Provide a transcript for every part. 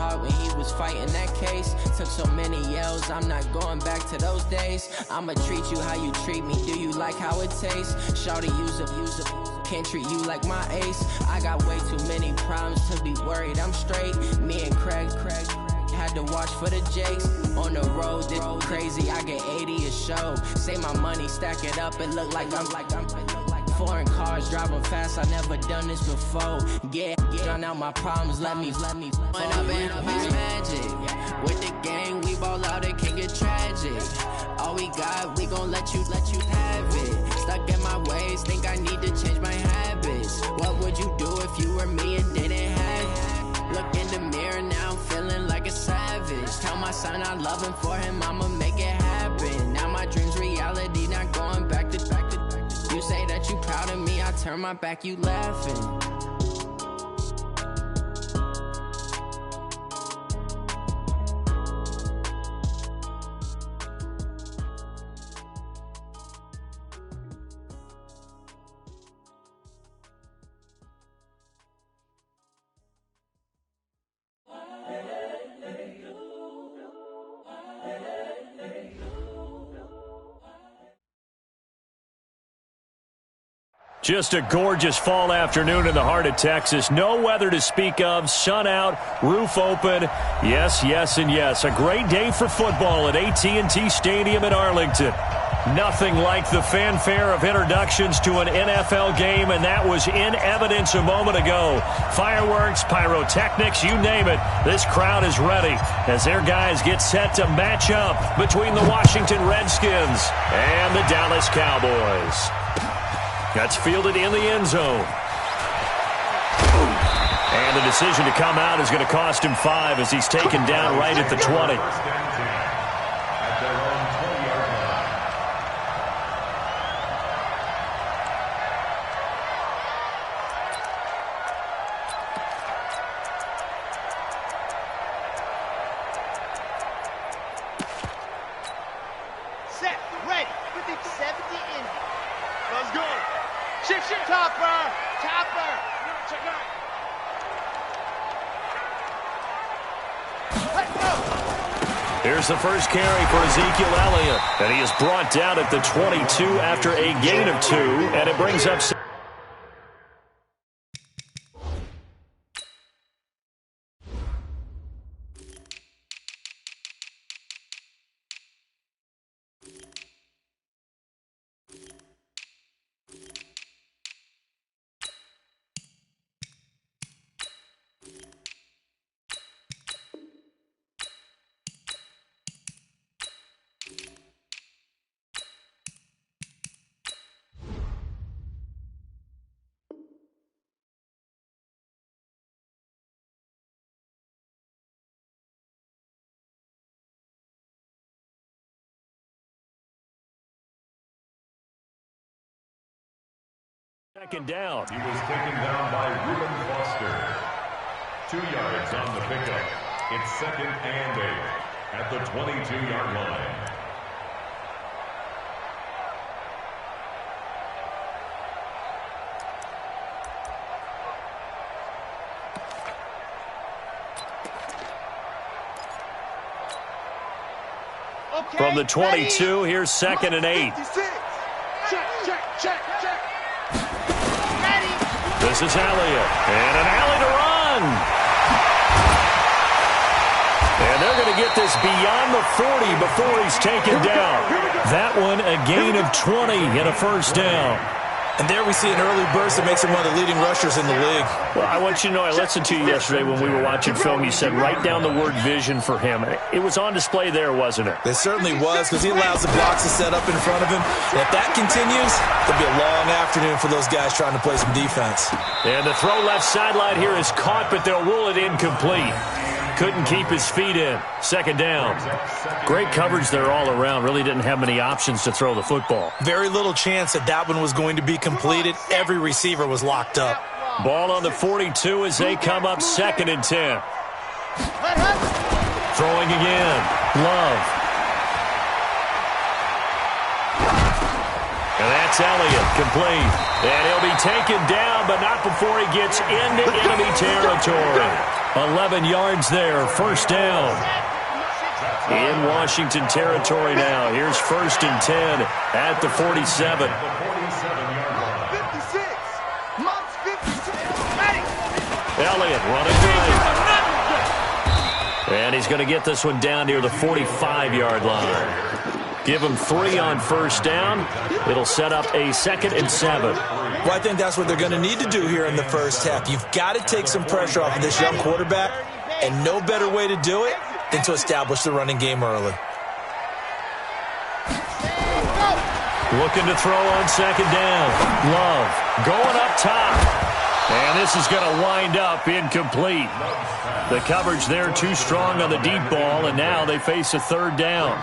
heart when he was fighting that case. Took so many yells, I'm not going back to those days. I'ma treat you how you treat me, do you like how it tastes? Shawty, use up, can't treat you like my ace. I got way too many problems to be worried, I'm straight. Me and Craig had to watch for the Jakes. On the road, this crazy, I get 80 a show. Say my money, stack it up, it look like I'm foreign cars, driving fast, I never done this before. Get drown out my problems, let me When up is magic. With the gang, we ball out, it can get tragic. All we got, we gon' let you have it. Stuck in my ways, think I need to change my habits. What would you do if you were me and didn't have it? Look in the mirror, now I'm feeling like a savage. Tell my son I love him, for him I'ma make it happen. Now my dream's reality, not going back to. You say that you proud of me, I turn my back, you laughing. Just a gorgeous fall afternoon in the heart of Texas. No weather to speak of. Sun out, roof open. Yes, yes, and yes. A great day for football at AT&T Stadium in Arlington. Nothing like the fanfare of introductions to an NFL game, and that was in evidence a moment ago. Fireworks, pyrotechnics, you name it. This crowd is ready as their guys get set to match up between the Washington Redskins and the Dallas Cowboys. That's fielded in the end zone. And the decision to come out is going to cost him 5 as he's taken down right at the 20. Set, ready, 50-70 in. Let's go. Shift, topper. Check out. Let's go. Here's the first carry for Ezekiel Elliott. And he is brought down at the 22 after a gain of 2. And it brings up... Second down. He was taken down by Reuben Foster. 2 yards on the pickup. It's 2nd and 8 at the 22-yard line. Okay, From the 22, here's 2nd and 8. Check. This is Elliott, and an alley to run. And they're going to get this beyond the 40 before he's taken down. That one, a gain of 20 and a first down. And there we see an early burst that makes him one of the leading rushers in the league. Well, I want you to know, I listened to you yesterday when we were watching film. You said write down the word vision for him. It was on display there, wasn't it? It certainly was, because he allows the blocks to set up in front of him. And if that continues, it'll be a long afternoon for those guys trying to play some defense. And the throw left sideline here is caught, but they'll rule it incomplete. Couldn't keep his feet in. 2nd down. Great coverage there all around. Really didn't have many options to throw the football. Very little chance that one was going to be completed. Every receiver was locked up. Ball on the 42 as they come up 2nd and 10. Throwing again. Love. And that's Elliott, complete. And he'll be taken down, but not before he gets into enemy territory. 11 yards there, first down. In Washington territory now. Here's 1st and 10 at the 47. 56. Monk's 56. Elliott running right. And he's going to get this one down near the 45-yard line. Give him 3 on first down. It'll set up a 2nd and 7. Well, I think that's what they're going to need to do here in the first half. You've got to take some pressure off of this young quarterback, and no better way to do it than to establish the running game early. Looking to throw on 2nd down. Love going up top. And this is going to wind up incomplete. The coverage there too strong on the deep ball, and now they face a 3rd down.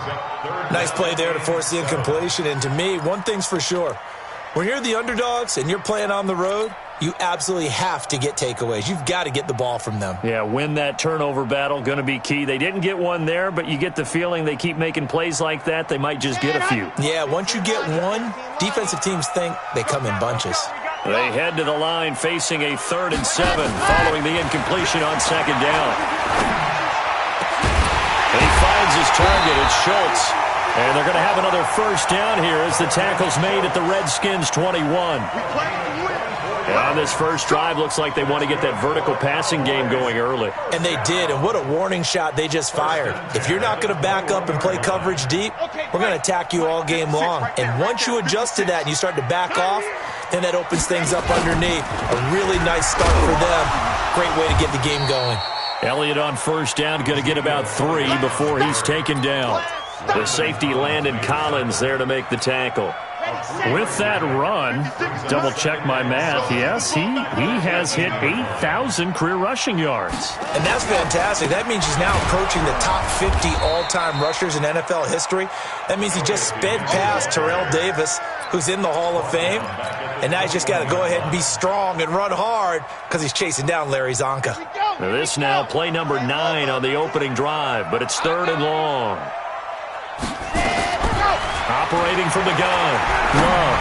Nice play there to force the incompletion. And to me, one thing's for sure. When you're the underdogs and you're playing on the road, you absolutely have to get takeaways. You've got to get the ball from them. Yeah, win that turnover battle, going to be key. They didn't get one there, but you get the feeling they keep making plays like that, they might just get a few. Yeah, once you get one, defensive teams think they come in bunches. They head to the line facing a 3rd and 7 following the incompletion on 2nd down. And he finds his target. It's Schultz. And they're going to have another first down here as the tackle's made at the Redskins' 21. And on this first drive, looks like they want to get that vertical passing game going early. And they did, and what a warning shot they just fired. If you're not going to back up and play coverage deep, we're going to attack you all game long. And once you adjust to that and you start to back off, then that opens things up underneath. A really nice start for them. Great way to get the game going. Elliott on first down, going to get about 3 before he's taken down. The safety Landon Collins there to make the tackle. With that run, double check my math, yes, he has hit 8,000 career rushing yards. And that's fantastic. That means he's now approaching the top 50 all-time rushers in NFL history. That means he just sped past Terrell Davis, who's in the Hall of Fame. And now he's just got to go ahead and be strong and run hard because he's chasing down Larry Zonka. This now play number 9 on the opening drive, but it's 3rd and long. Operating from the gun, Love.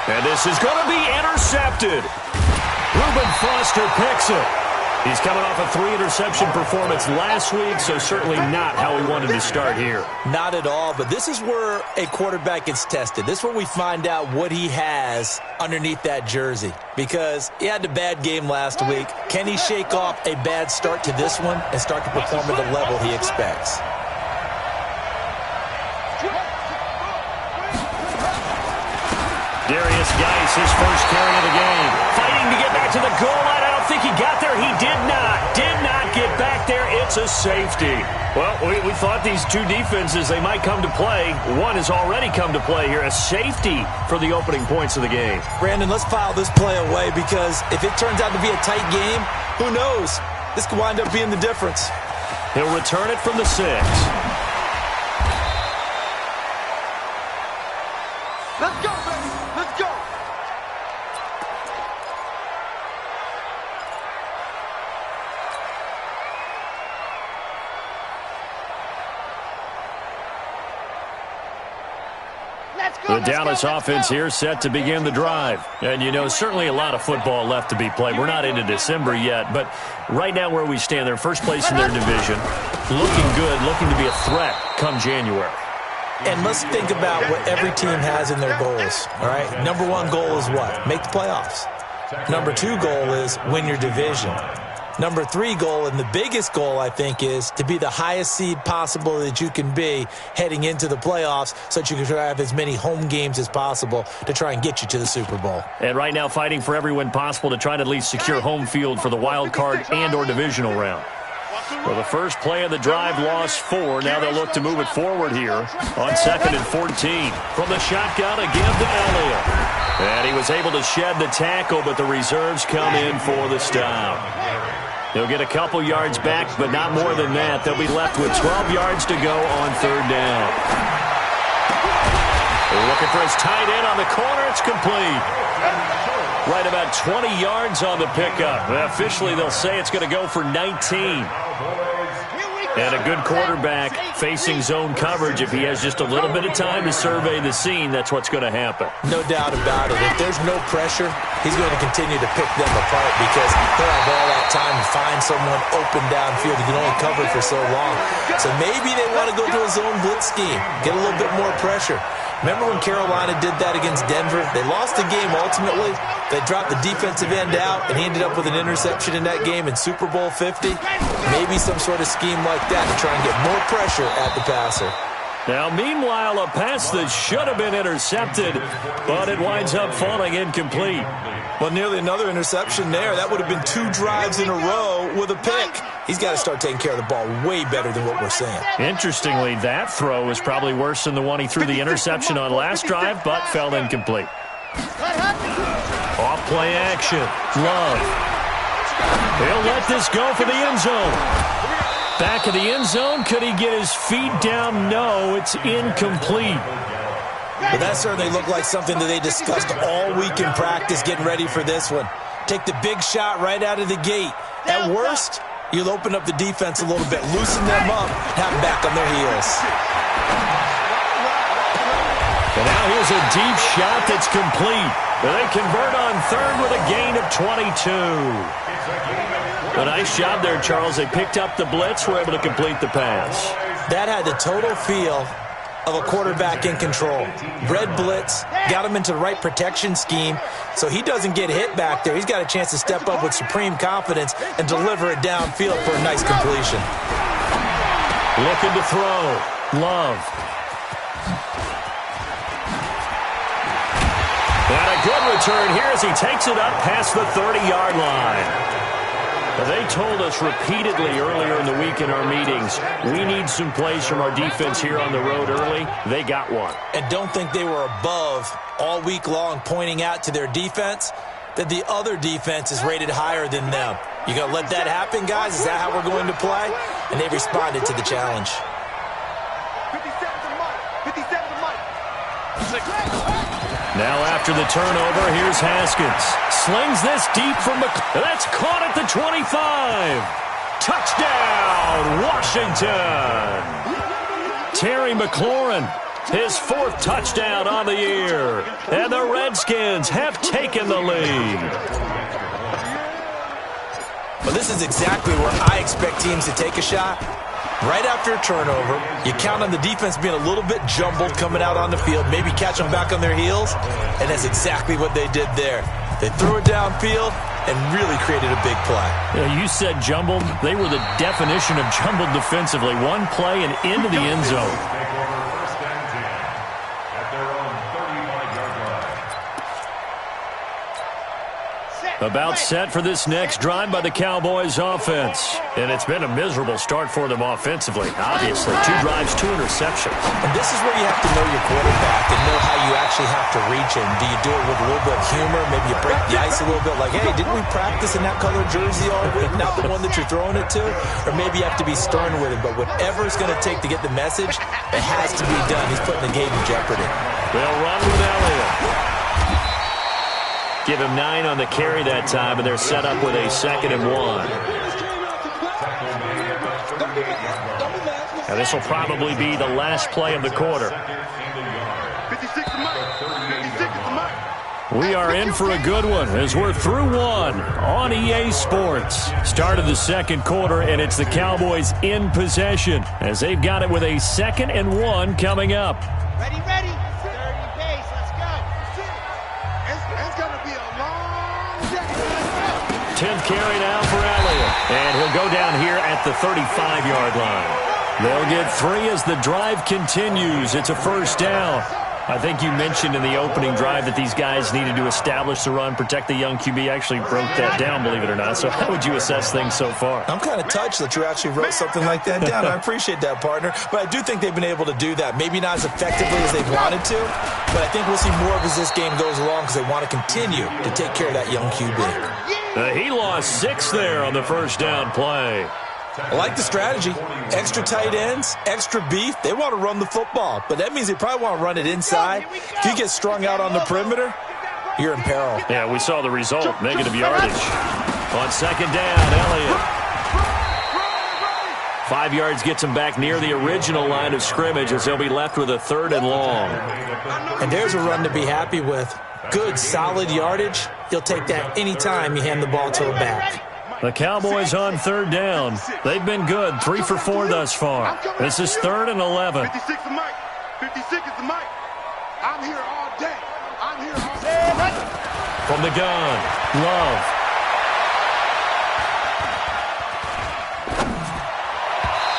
And this is going to be intercepted. Reuben Foster picks it. He's coming off a 3-interception performance last week, so certainly not how he wanted to start here. Not at all, but this is where a quarterback gets tested. This is where we find out what he has underneath that jersey, because he had a bad game last week. Can he shake off a bad start to this one and start to perform at the level he expects? Darius Geis, his first carry of the game. Fighting to get back to the goal line. I don't think he got there. He did not get back there. It's a safety. Well, we thought these two defenses, they might come to play. One has already come to play here. A safety for the opening points of the game. Brandon, let's file this play away, because if it turns out to be a tight game, who knows? This could wind up being the difference. He'll return it from the 6. Let's go, baby. Let's go. The Dallas offense here set to begin the drive. And, you know, certainly a lot of football left to be played. We're not into December yet, but right now where we stand, they're first place in their division. Looking good, looking to be a threat come January. And let's think about what every team has in their goals, all right? Number 1 goal is what? Make the playoffs. Number 2 goal is win your division. Number 3 goal, and the biggest goal, I think, is to be the highest seed possible that you can be heading into the playoffs, so that you can try to have as many home games as possible to try and get you to the Super Bowl. And right now fighting for every win possible to try to at least secure home field for the wild card and or divisional round. Well, the first play of the drive lost 4. Now they'll look to move it forward here on 2nd and 14. From the shotgun, again to Elliott. And he was able to shed the tackle, but the reserves come in for the stop. He'll get a couple yards back, but not more than that. They'll be left with 12 yards to go on 3rd down. Looking for his tight end on the corner. It's complete. Right about 20 yards on the pickup. Officially, they'll say it's going to go for 19. Here we And a good quarterback facing zone coverage, if he has just a little bit of time to survey the scene, that's what's going to happen. No doubt about it. If there's no pressure, he's going to continue to pick them apart because he'll have all that time to find someone open downfield. He can only cover for so long. So maybe they want to go to a zone blitz scheme, get a little bit more pressure. Remember when Carolina did that against Denver? They lost the game ultimately. They dropped the defensive end out, and he ended up with an interception in that game in Super Bowl 50. Maybe some sort of scheme like that to try and get more pressure at the passer. Now, meanwhile, a pass that should have been intercepted, but it winds up falling incomplete. Well, nearly another interception there. That would have been 2 drives in a row with a pick. He's got to start taking care of the ball way better than what we're seeing. Interestingly, that throw was probably worse than the one he threw the interception on last drive, but fell incomplete. Off play action. Love. He'll let this go for the end zone. Back of the end zone. Could he get his feet down? No, it's incomplete. But that certainly looked like something that they discussed all week in practice getting ready for this one. Take the big shot right out of the gate. At worst, you'll open up the defense a little bit, loosen them up, have them back on their heels. And now here's a deep shot that's complete. They convert on third with a gain of 22. A nice job there, Charles. They picked up the blitz, were able to complete the pass. That had the total feel of a quarterback in control. Red blitz, got him into the right protection scheme, so he doesn't get hit back there. He's got a chance to step up with supreme confidence and deliver it downfield for a nice completion. Looking to throw. Love. And a good return here as he takes it up past the 30-yard line. They told us repeatedly earlier in the week in our meetings, we need some plays from our defense here on the road early. They got one. And don't think they were above all week long pointing out to their defense that the other defense is rated higher than them. You going to let that happen, guys? Is that how we're going to play? And they responded to the challenge. 57 to Mike. 57 to Mike. Now after the turnover, here's Haskins. Slings this deep from that's caught at the 25. Touchdown, Washington. Terry McLaurin, his 4th touchdown on the year. And the Redskins have taken the lead. Well, this is exactly where I expect teams to take a shot. Right after a turnover, you count on the defense being a little bit jumbled coming out on the field, maybe catch them back on their heels, and that's exactly what they did there. They threw it downfield and really created a big play. Yeah, you said jumbled. They were the definition of jumbled defensively. One play and into the end zone. About set for this next drive by the Cowboys offense. And it's been a miserable start for them offensively. Obviously, 2 drives, 2 interceptions. And this is where you have to know your quarterback and know how you actually have to reach him. Do you do it with a little bit of humor? Maybe you break the ice a little bit like, hey, didn't we practice in that color jersey all week? Not the one that you're throwing it to? Or maybe you have to be stern with him. But whatever it's going to take to get the message, it has to be done. He's putting the game in jeopardy. They'll run with Elliott. Give him 9 on the carry that time, and they're set up with a 2nd and 1. Now this will probably be the last play of the quarter. 56 to Mike. 56 to Mike. We are in for a good one as we're through one on EA Sports. Start of the second quarter, and it's the Cowboys in possession as they've got it with a 2nd and 1 coming up. Ready, ready. 30 pace. Let's go. It's going to be a long day. 10th carry now for Elliott. And he'll go down here at the 35-yard line. They'll get 3 as the drive continues. It's a first down. I think you mentioned in the opening drive that these guys needed to establish the run, protect the young QB. Actually broke that down, believe it or not. So how would you assess things so far? I'm kind of touched that you actually wrote something like that down. I appreciate that, partner. But I do think they've been able to do that. Maybe not as effectively as they wanted to, but I think we'll see more of as this game goes along because they want to continue to take care of that young QB. He lost 6 there on the first down play. I like the strategy. Extra tight ends, extra beef. They want to run the football, but that means they probably want to run it inside. If you get strung out on the perimeter, you're in peril. Yeah, we saw the result, negative yardage. On second down, Elliott 5 yards gets them back near the original line of scrimmage as they'll be left with a 3rd and long. And there's a run to be happy with. Good, solid yardage. You'll take that any time you hand the ball to a back. The Cowboys on 3rd down. They've been good, 3 for 4 thus far. This is 3rd and 11. 56 is Mike. 56 is the Mike. I'm here all day. I'm here all day. From the gun, Love.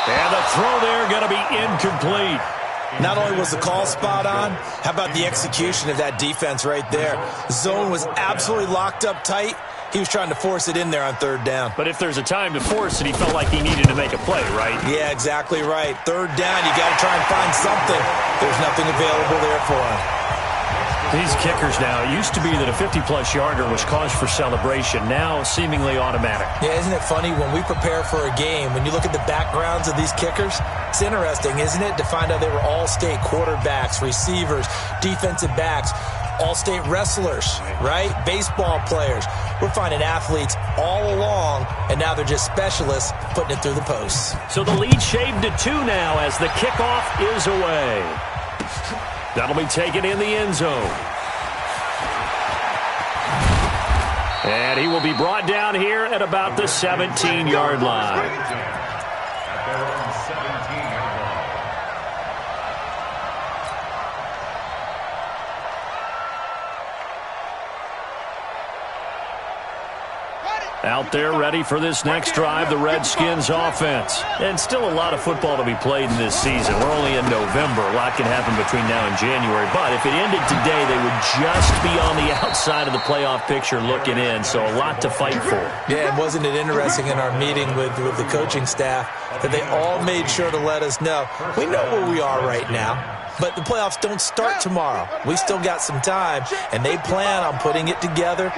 And the throw there going to be incomplete. Not only was the call spot on, how about the execution of that defense right there? The zone was absolutely locked up tight. He was trying to force it in there on 3rd down. But if there's a time to force it, he felt like he needed to make a play, right? Yeah, exactly right. 3rd down, you got to try and find something. There's nothing available there for him. These kickers now, it used to be that a 50-plus yarder was cause for celebration. Now, seemingly automatic. Yeah, isn't it funny? When we prepare for a game, when you look at the backgrounds of these kickers, it's interesting, isn't it, to find out they were all-state quarterbacks, receivers, defensive backs, all-state wrestlers, right? Baseball players. We're finding athletes all along, and now they're just specialists putting it through the posts. So the lead shaved to 2 now as the kickoff is away. That'll be taken in the end zone. And he will be brought down here at about the 17-yard line. At their own 17-yard line. Out there ready for this next drive, the Redskins offense. And still a lot of football to be played in this season. We're only in November. A lot can happen between now and January. But if it ended today, they would just be on the outside of the playoff picture looking in. So a lot to fight for. Yeah, and wasn't it interesting in our meeting with the coaching staff that they all made sure to let us know, we know where we are right now, but the playoffs don't start tomorrow. We still got some time, and they plan on putting it together,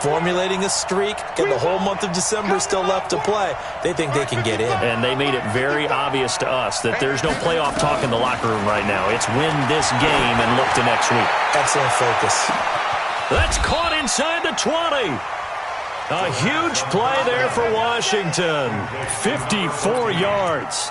formulating a streak, and the whole month of December still left to play. They think they can get in. And they made it very obvious to us that there's no playoff talk in the locker room right now. It's win this game and look to next week. Excellent focus. That's caught inside the 20. A huge play there for Washington. 54 yards.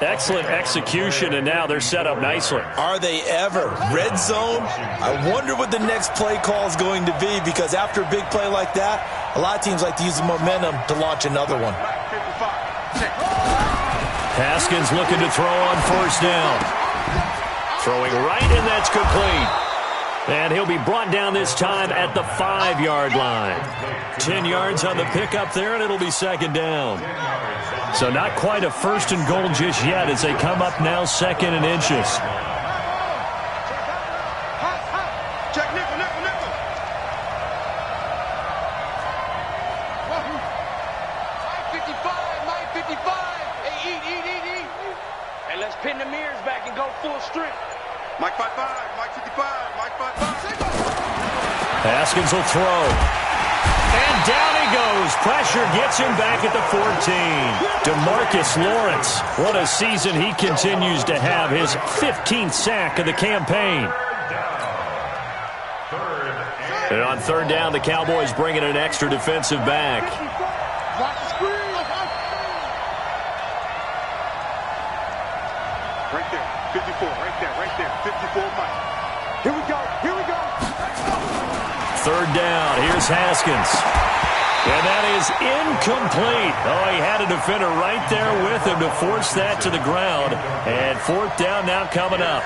Excellent execution, and now they're set up nicely. Are they ever? Red zone? I wonder what the next play call is going to be, because after a big play like that, a lot of teams like to use the momentum to launch another one. Haskins looking to throw on 1st down. Throwing right, and that's complete. And he'll be brought down this time at the 5-yard line. 10 yards on the pickup there, and it'll be 2nd down. So not quite a 1st and goal just yet as they come up now 2nd and inches. Check nickel, nickel, nickel. Mike 55, Mike 55. Hey, eat. Hey, let's pin the mirrors back and go full strength. Mike 55, Mike 55, Mike 55. Haskins will throw. And down he goes. Pressure gets him back at the 14. DeMarcus Lawrence. What a season he continues to have. His 15th sack of the campaign. And on 3rd down, the Cowboys bring in an extra defensive back. Right there, 54, right there, 54, Mike. Here we go. 3rd down, here's Haskins. And that is incomplete. Oh, he had a defender right there with him to force that to the ground. And 4th down now coming up.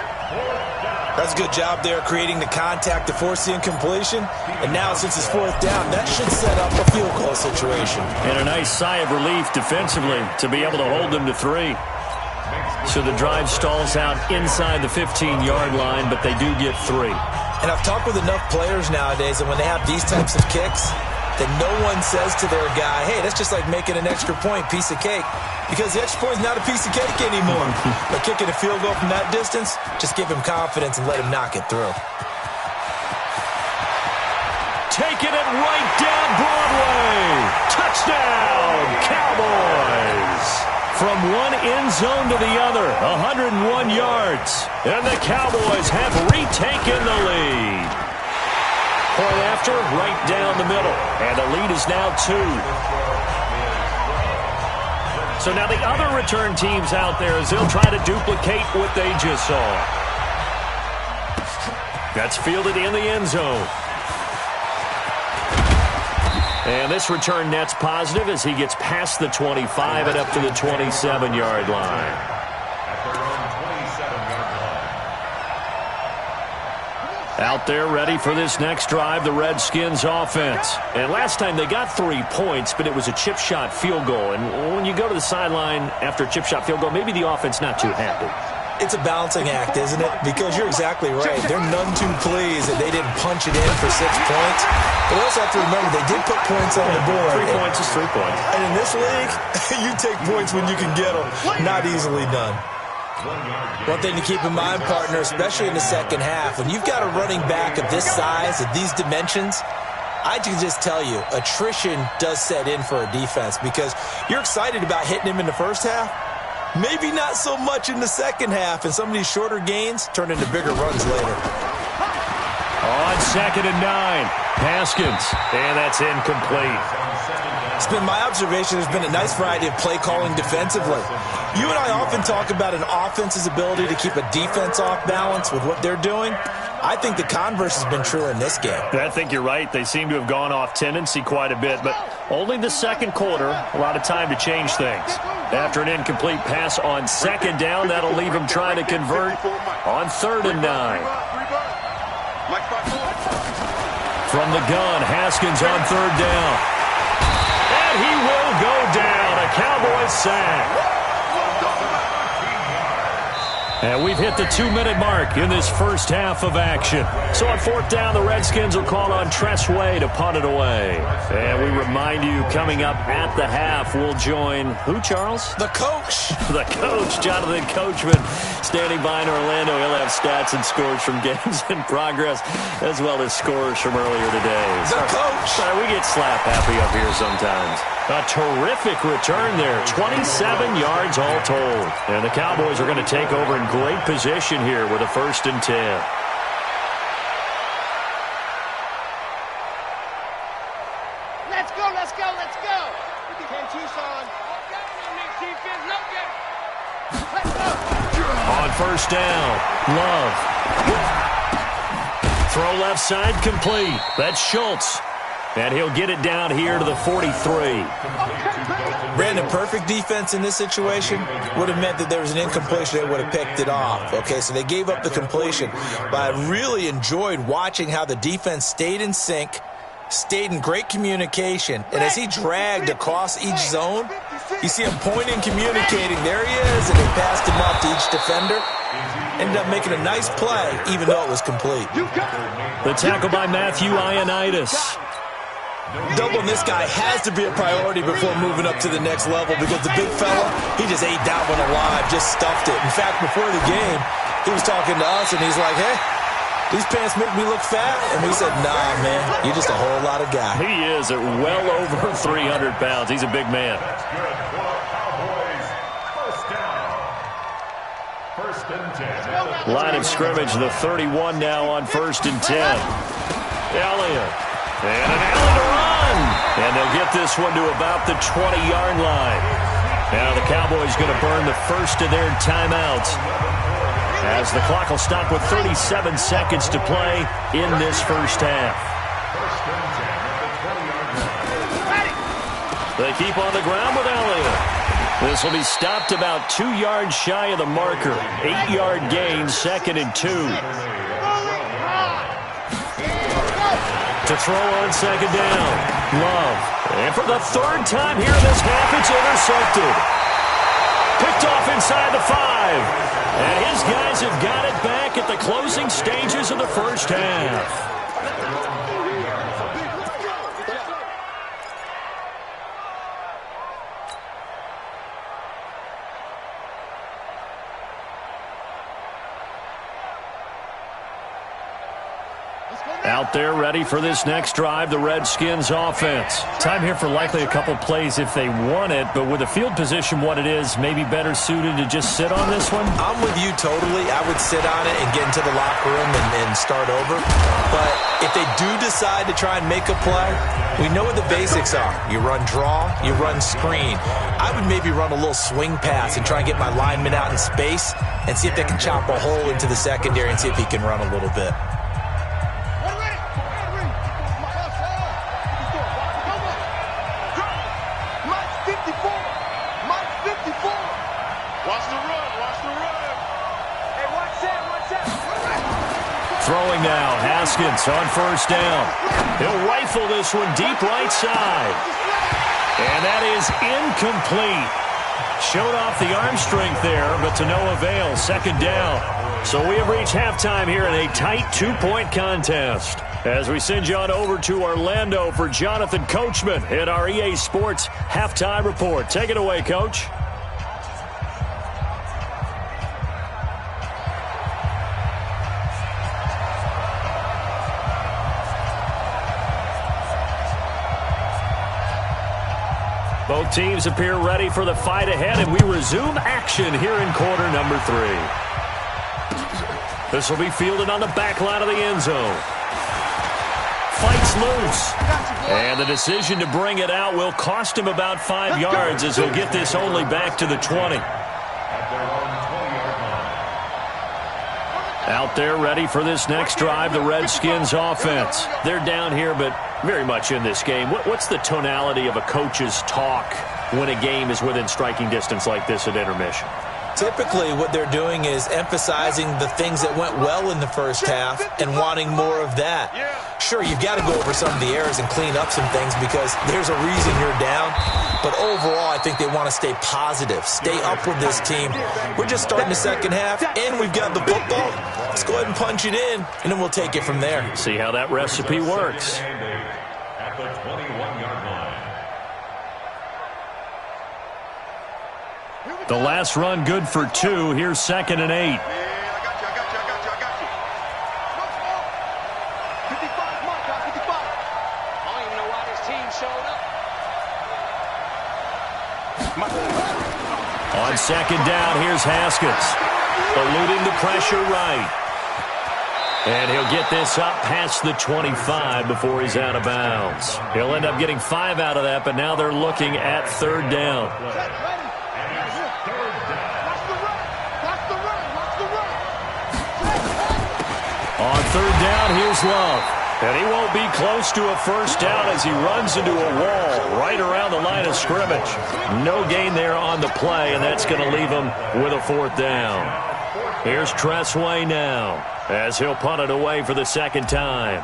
That's a good job there, creating the contact to force the incompletion. And now, since it's 4th down, that should set up a field goal situation. And a nice sigh of relief defensively to be able to hold them to 3. So the drive stalls out inside the 15-yard line, but they do get 3. And I've talked with enough players nowadays, and when they have these types of kicks, that no one says to their guy, hey, that's just like making an extra point, piece of cake. Because the extra point is not a piece of cake anymore. But kicking a field goal from that distance, just give him confidence and let him knock it through. Taking it right down Broadway. Touchdown, Cowboys. From one end zone to the other, 101 yards. And the Cowboys have retaken the lead. Point after, right down the middle. And the lead is now 2. So now the other return teams out there as they'll try to duplicate what they just saw. That's fielded in the end zone. And this return net's positive as he gets past the 25 and up to the 27-yard line. Out there ready for this next drive, the Redskins offense. And last time they got 3 points, but it was a chip shot field goal. And when you go to the sideline after a chip shot field goal, maybe the offense not too happy. It's a balancing act, isn't it? Because you're exactly right. They're none too pleased that they didn't punch it in for 6 points. But also have to remember they did put points on the board. 3 points is 3 points. And in this league, you take points when you can get them. Not easily done. One thing to keep in mind, partner, especially in the second half, when you've got a running back of this size, of these dimensions, I can just tell you, attrition does set in for a defense because you're excited about hitting him in the first half. Maybe not so much in the second half, and some of these shorter gains turn into bigger runs later. On 2nd and 9, Haskins, and that's incomplete. It's been my observation there's been a nice variety of play calling defensively. You and I often talk about an offense's ability to keep a defense off balance with what they're doing. I think the converse has been true in this game. I think you're right. They seem to have gone off tendency quite a bit, but only the second quarter, a lot of time to change things. After an incomplete pass on 2nd down, that'll leave him trying to convert on 3rd and 9. From the gun, Haskins on 3rd down. And he will go down. A Cowboys sack. And we've hit the 2-minute mark in this first half of action. So on 4th down, the Redskins will call on Tressway to punt it away. And we remind you, coming up at the half, we'll join who, Charles? The coach. The coach, Jonathan Coachman, standing by in Orlando. He'll have stats and scores from games in progress, as well as scores from earlier today. The coach. We get slap happy up here sometimes. A terrific return there, 27 yards all told. And the Cowboys are going to take over in great position here with a 1st and 10. Let's go, let's go, let's go. 10 Tucson. Let's go. On 1st down, Love. Throw left side complete. That's Schultz. And he'll get it down here to the 43. Brandon, perfect defense in this situation would have meant that there was an incompletion. They would have picked it off. Okay, so they gave up the completion. But I really enjoyed watching how the defense stayed in sync, stayed in great communication. And as he dragged across each zone, you see him pointing, communicating. There he is, and they passed him off to each defender. Ended up making a nice play, even though it was complete. The tackle by Matthew Ioannidis. Doubling this guy has to be a priority before moving up to the next level because the big fella, he just ate that one alive, just stuffed it. In fact, before the game, he was talking to us, and he's like, hey, these pants make me look fat. And we said, nah, man, you're just a whole lot of guy. He is at well over 300 pounds. He's a big man. Line of scrimmage, the 31 now on 1st and 10. Elliott. And an alley to run. And they'll get this one to about the 20-yard line. Now the Cowboys going to burn the first of their timeouts as the clock will stop with 37 seconds to play in this first half. They keep on the ground with Elliott. This will be stopped about 2 yards shy of the marker. 8-yard gain, 2nd and 2. To throw on 2nd down. Love. And for the 3rd time here in this half, it's intercepted. Picked off inside the 5. And his guys have got it back at the closing stages of the first half. Out there ready for this next drive, the Redskins offense. Time here for likely a couple plays if they want it, but with the field position what it is, maybe better suited to just sit on this one? I'm with you totally. I would sit on it and get into the locker room and start over. But if they do decide to try and make a play, we know what the basics are. You run draw, you run screen. I would maybe run a little swing pass and try and get my lineman out in space and see if they can chop a hole into the secondary and see if he can run a little bit. Throwing now, Haskins on first down. He'll rifle this one deep right side. And that is incomplete. Showed off the arm strength there, but to no avail. Second down. So we have reached halftime here in a tight two-point contest. As we send you on over to Orlando for Jonathan Coachman in our EA Sports Halftime Report. Take it away, Coach. Both teams appear ready for the fight ahead, and we resume action here in quarter number 3. This will be fielded on the back line of the end zone. Fights loose. And the decision to bring it out will cost him about 5 yards as he'll get this only back to the 20. Out there ready for this next drive, the Redskins offense. They're down here, but very much in this game. What's the tonality of a coach's talk when a game is within striking distance like this at intermission? Typically, what they're doing is emphasizing the things that went well in the first half and wanting more of that. Sure, you've got to go over some of the errors and clean up some things because there's a reason you're down. But overall, I think they want to stay positive, stay up with this team. We're just starting the second half, and we've got the football. Let's go ahead and punch it in, and then we'll take it from there. See how that recipe works. At the 21-yard line. The last run good for 2. Here's 2nd and 8. I got you. 55, Mark, 55. I don't even know why this team showed up. On 2nd down, here's Haskins. Eluding the pressure right. And he'll get this up past the 25 before he's out of bounds. He'll end up getting 5 out of that, but now they're looking at 3rd down. On 3rd down, here's Love. And he won't be close to a first down as he runs into a wall right around the line of scrimmage. No gain there on the play, and that's going to leave him with a 4th down. Here's Tressway now as he'll punt it away for the 2nd time.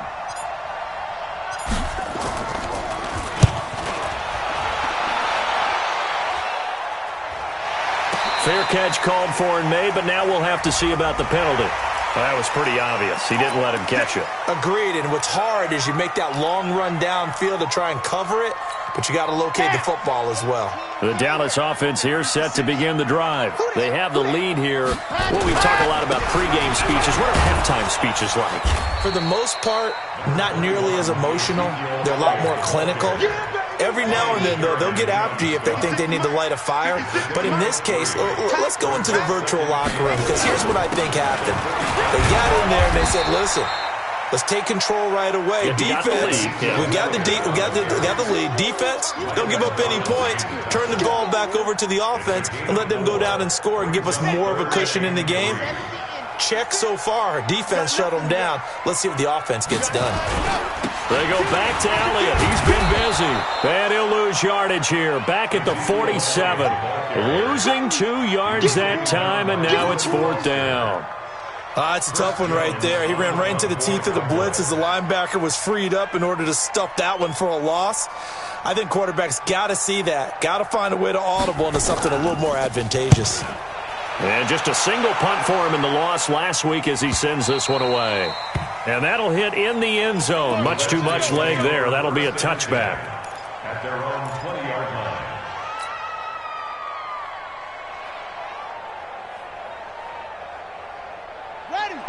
Fair catch called for and made, but now we'll have to see about the penalty. Well, that was pretty obvious. He didn't let him catch it. Agreed, and what's hard is you make that long run downfield to try and cover it, but you got to locate the football as well. The Dallas offense here set to begin the drive. They have the lead here. Well, we've talked a lot about pregame speeches. What are halftime speeches like? For the most part, not nearly as emotional. They're a lot more clinical. Every now and then, though, they'll get after you if they think they need to light a fire. But in this case, let's go into the virtual locker room, because here's what I think happened. They got in there and they said, listen, let's take control right away. Defense, we got the lead. Defense, don't give up any points. Turn the ball back over to the offense and let them go down and score and give us more of a cushion in the game. Check so far. Defense shut them down. Let's see what the offense gets done. They go back to Elliott. He's been busy. And he'll lose yardage here. Back at the 47. Losing 2 yards that time, and now it's 4th down. It's a tough one right there. He ran right into the teeth of the blitz as the linebacker was freed up in order to stuff that one for a loss. I think quarterbacks got to see that. Got to find a way to audible into something a little more advantageous. And just a single punt for him in the loss last week as he sends this one away. And that'll hit in the end zone. Much too much leg there. That'll be a touchback. At their own 20-yard line.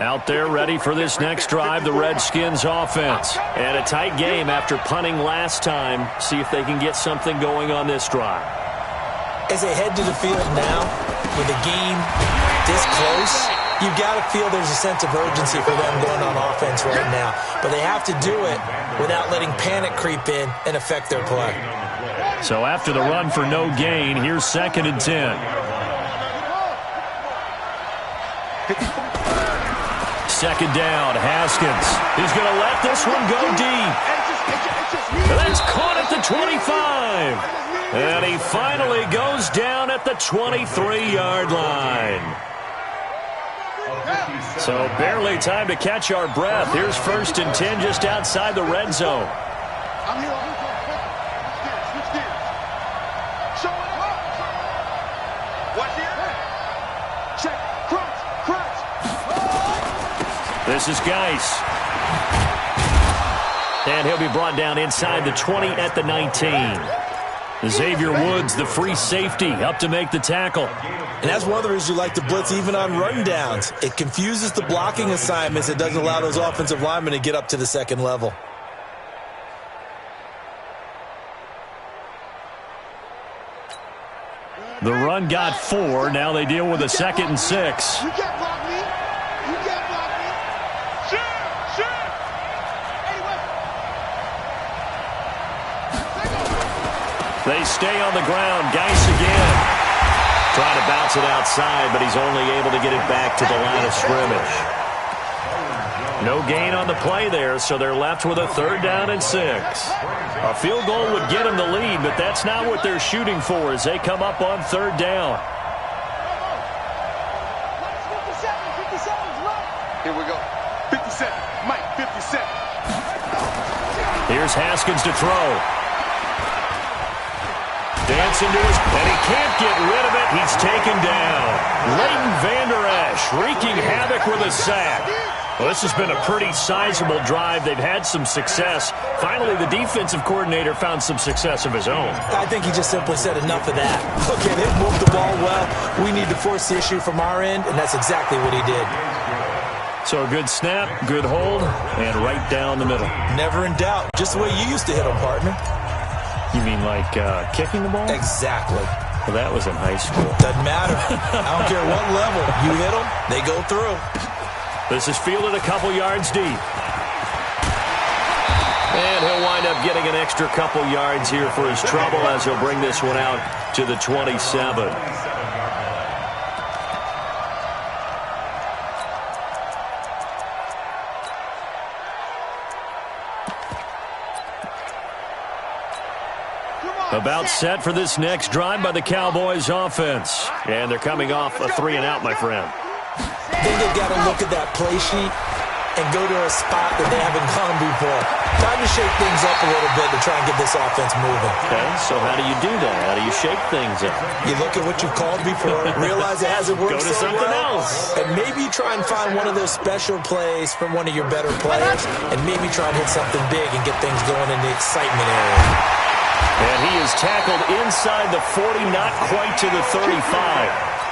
Out there ready for this next drive, the Redskins offense. And a tight game after punting last time. See if they can get something going on this drive. As they head to the field now, with the game this close, you've got to feel there's a sense of urgency for them going on offense right now. But they have to do it without letting panic creep in and affect their play. So after the run for no gain, here's 2nd and 10. Second down, Haskins. He's going to let this one go deep. And that's caught at the 25. And he finally goes down at the 23-yard line. So barely time to catch our breath. Here's 1st and 10 just outside the red zone. This is Geis. And he'll be brought down inside the 20 at the 19. Xavier Woods, the free safety, up to make the tackle. And that's one of the reasons you like to blitz even on rundowns. It confuses the blocking assignments. It doesn't allow those offensive linemen to get up to the second level. The run got 4. Now they deal with a 2nd and 6. You can't block me. You can't block me. Shoot! Anyway. They stay on the ground. Geis again. Trying to bounce it outside, but he's only able to get it back to the line of scrimmage. No gain on the play there, so they're left with a 3rd down and 6. A field goal would get them the lead, but that's not what they're shooting for as they come up on 3rd down. Here we go. 57. Mike, 57. Here's Haskins to throw. Dancing to his, and he can't get rid of it. He's taken down. Leighton Vander Esch wreaking havoc with a sack. Well, this has been a pretty sizable drive. They've had some success. Finally, the defensive coordinator found some success of his own. I think he just simply said enough of that. Look at him, move the ball well. We need to force the issue from our end, and that's exactly what he did. So a good snap, good hold, and right down the middle. Never in doubt. Just the way you used to hit them, partner. You mean like kicking the ball? Exactly. Well, that was in high school. Doesn't matter. I don't care what level. You hit them, they go through. This is fielded a couple yards deep. And he'll wind up getting an extra couple yards here for his trouble as he'll bring this one out to the 27. About set for this next drive by the Cowboys offense. And they're coming off a 3-and-out, my friend. I think they've got to look at that play sheet and go to a spot that they haven't gone before. Time to shake things up a little bit to try and get this offense moving. Okay, so how do you do that? How do you shake things up? You look at what you've called before, realize it hasn't worked Go to so something well, else. and maybe try and find one of those special plays from one of your better players, and maybe try and hit something big and get things going in the excitement area. And he is tackled inside the 40, not quite to the 35.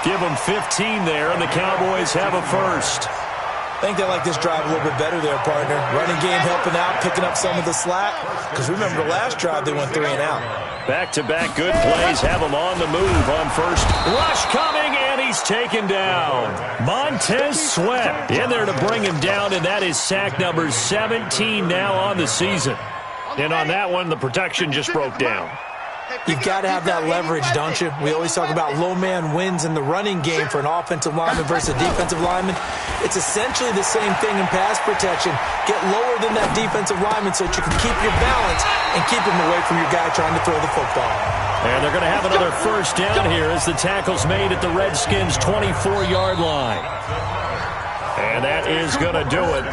Give him 15 there, and the Cowboys have a first. I think they like this drive a little bit better there, partner. Running game helping out, picking up some of the slack. Because remember the last drive, they went 3-and-out. Back-to-back good plays have him on the move on first. Rush coming, and he's taken down. Montez Sweat in there to bring him down, and that is sack number 17 now on the season. And on that one, the protection just broke down. You've got to have that leverage, don't you? We always talk about low man wins in the running game for an offensive lineman versus a defensive lineman. It's essentially the same thing in pass protection. Get lower than that defensive lineman so that you can keep your balance and keep him away from your guy trying to throw the football. And they're going to have another first down here as the tackle's made at the Redskins' 24-yard line. And that is going to do it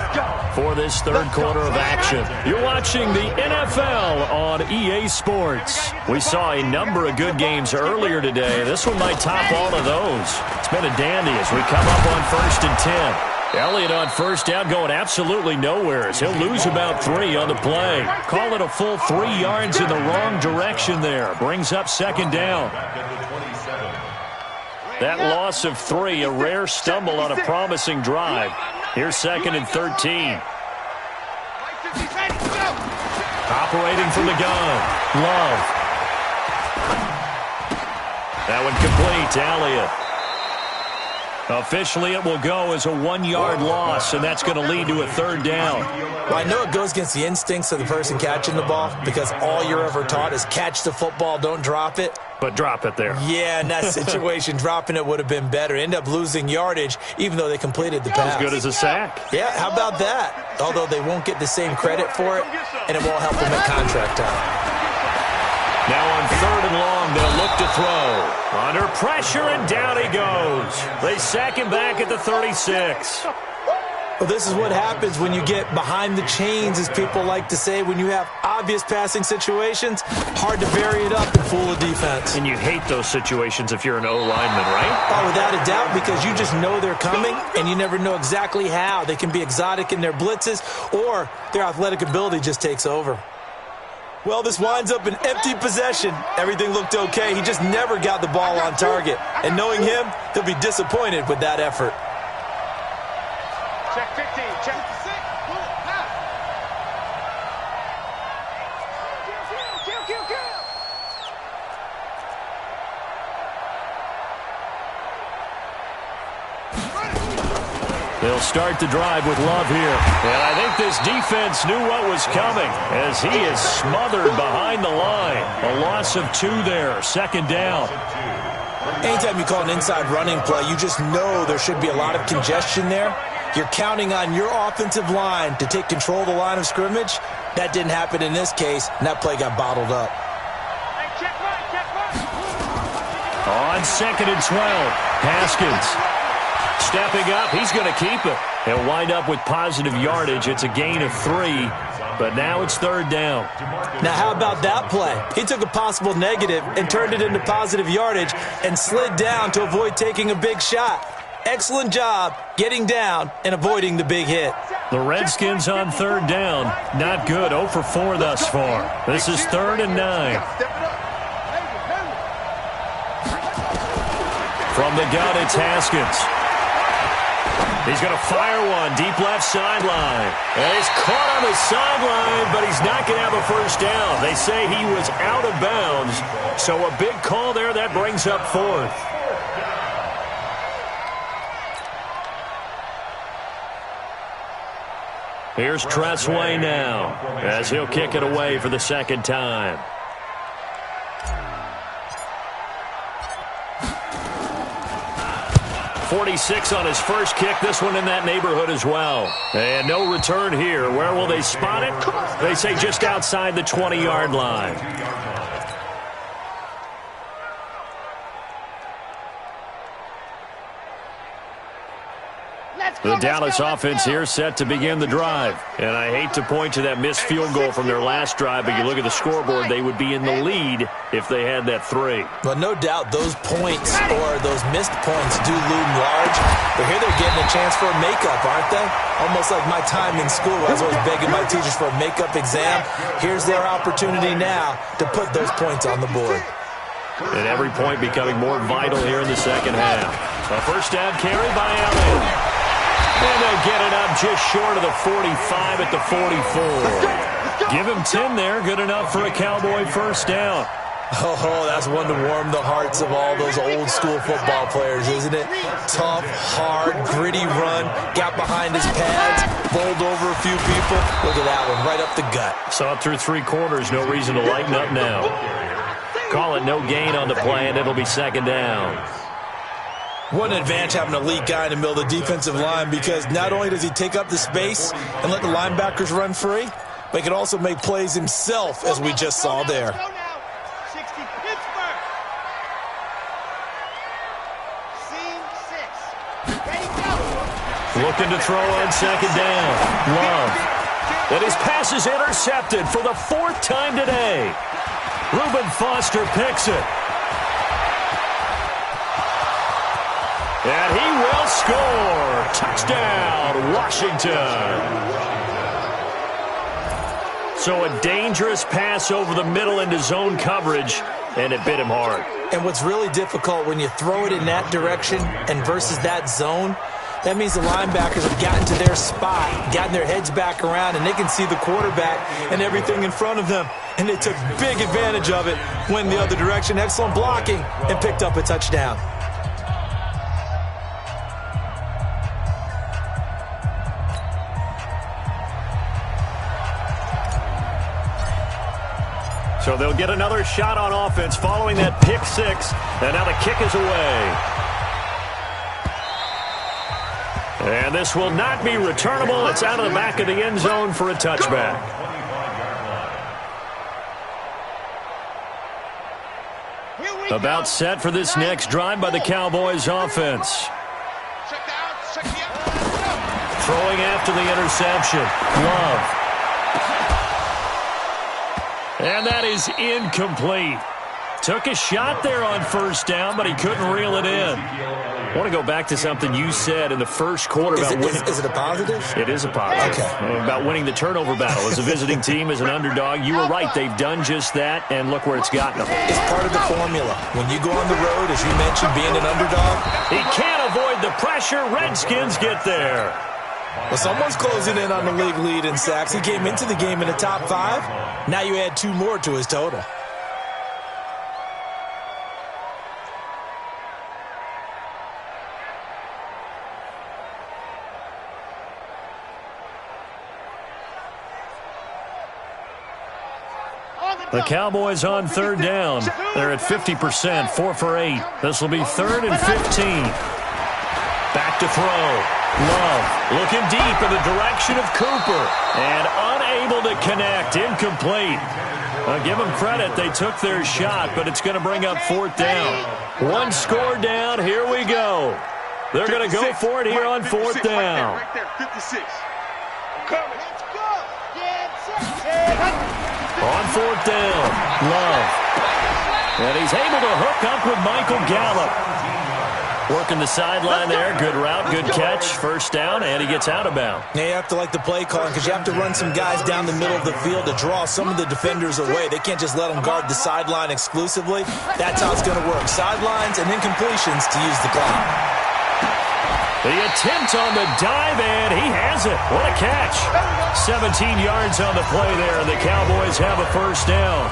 for this third quarter of action. You're watching the NFL on EA Sports. We saw a number of good games earlier today. This one might top all of those. It's been a dandy as we come up on 1st and 10. Elliott on first down going absolutely nowhere as he'll lose about 3 on the play. Call it a full 3 yards in the wrong direction there. Brings up 2nd down. That loss of 3, a rare stumble on a promising drive. Here's 2nd and 13. Operating from the gun. Love. That one complete to Elliott. Officially, it will go as a 1-yard loss, and that's going to lead to a 3rd down. Well, I know it goes against the instincts of the person catching the ball because all you're ever taught is catch the football, don't drop it. But drop it there. Yeah, in that situation, dropping it would have been better. End up losing yardage, even though they completed the pass. As good as a sack. Yeah, how about that? Although they won't get the same credit for it, and it won't help them at contract time. Now on 3rd and long, they'll look to throw. Under pressure, and down he goes. They sack him back at the 36. Well, this is what happens when you get behind the chains, as people like to say. When you have obvious passing situations, hard to vary it up and fool a defense. And you hate those situations if you're an O-lineman, right? Oh, without a doubt, because you just know they're coming, and you never know exactly how. They can be exotic in their blitzes, or their athletic ability just takes over. Well, this winds up an empty possession. Everything looked okay. He just never got the ball on target. And knowing him, he'll be disappointed with that effort. Check 15, check. They'll start the drive with Love here. And I think this defense knew what was coming as he is smothered behind the line. A loss of 2 there, 2nd down. Anytime you call an inside running play, you just know there should be a lot of congestion there. You're counting on your offensive line to take control of the line of scrimmage. That didn't happen in this case, and that play got bottled up. On 2nd and 12, Haskins. Stepping up, he's going to keep it. He'll wind up with positive yardage. It's a gain of 3, but now it's 3rd down. Now, how about that play? He took a possible negative and turned it into positive yardage and slid down to avoid taking a big shot. Excellent job getting down and avoiding the big hit. The Redskins on 3rd down. Not good. 0 for 4 thus far. This is 3rd and 9. From the gun, it's Haskins. He's going to fire one deep left sideline. And he's caught on the sideline, but he's not going to have a 1st down. They say he was out of bounds. So a big call there. That brings up 4th. Here's Tressway now as he'll kick it away for the 2nd time. 46 on his first kick. This one in that neighborhood as well. And no return here. Where will they spot it? They say just outside the 20-yard line. The Dallas offense here set to begin the drive. And I hate to point to that missed field goal from their last drive, but you look at the scoreboard, they would be in the lead if they had that 3. Well, no doubt those points or those missed points do loom large. But here they're getting a chance for a makeup, aren't they? Almost like my time in school. I was always begging my teachers for a makeup exam. Here's their opportunity now to put those points on the board. And every point becoming more vital here in the second half. A first down carry by Allen. And they'll get it up just short of the 45 at the 44. Give him 10 there. Good enough for a Cowboy first down. Oh, that's one to warm the hearts of all those old school football players, isn't it? Tough, hard, gritty run. Got behind his pads. Bowled over a few people. Look at that one, right up the gut. Saw it through 3 quarters. No reason to lighten up now. Call it no gain on the play, and it'll be second down. What an advantage having an elite guy in the middle of the defensive line, because not only does he take up the space and let the linebackers run free, but he can also make plays himself, as we just saw there. Looking to throw on second down. Love. And his pass is intercepted for the 4th time today. Reuben Foster picks it. And he will score. Touchdown, Washington. So a dangerous pass over the middle into zone coverage, and it bit him hard. And what's really difficult when you throw it in that direction and versus that zone, That means the linebackers have gotten to their spot, gotten their heads back around, and they can see the quarterback and everything in front of them. And they took big advantage of it, went the other direction, excellent blocking, and picked up a touchdown. So they'll get another shot on offense following that pick six, and now the kick is away. And this will not be returnable. It's out of the back of the end zone for a touchback. About set for this next drive by the Cowboys offense. Throwing after the interception. Love. And that is incomplete. Took a shot there on first down, but he couldn't reel it in. I want to go back to something you said in the first quarter about winning. Is it a positive? It is a positive. Okay. About winning the turnover battle. As a visiting team, as an underdog, you were right. They've done just that, and look where it's gotten them. It's part of the formula. When you go on the road, as you mentioned, being an underdog. He can't avoid the pressure. Redskins get there. Well, someone's closing in on the league lead in sacks. He came into the game in the top 5. Now you add 2 more to his total. The Cowboys on third down. They're at 50%, 4 for 8. This will be 3rd and 15. Back to throw. Love looking deep in the direction of Cooper. And unable to connect. Incomplete. Give them credit. They took their shot, but it's going to bring up 4th down. 1 score down. Here we go. They're going to go for it here on 4th down. Right there, 56. Let's go. Yeah, On 4th down, Love. And he's able to hook up with Michael Gallup. Working the sideline there. Good route, good catch. First down, and he gets out of bounds. Yeah, you have to like the play calling because you have to run some guys down the middle of the field to draw some of the defenders away. They can't just let them guard the sideline exclusively. That's how it's going to work. Sidelines and then completions to use the clock. The attempt on the dive, and he has it. What a catch. 17 yards on the play there, and the Cowboys have a first down.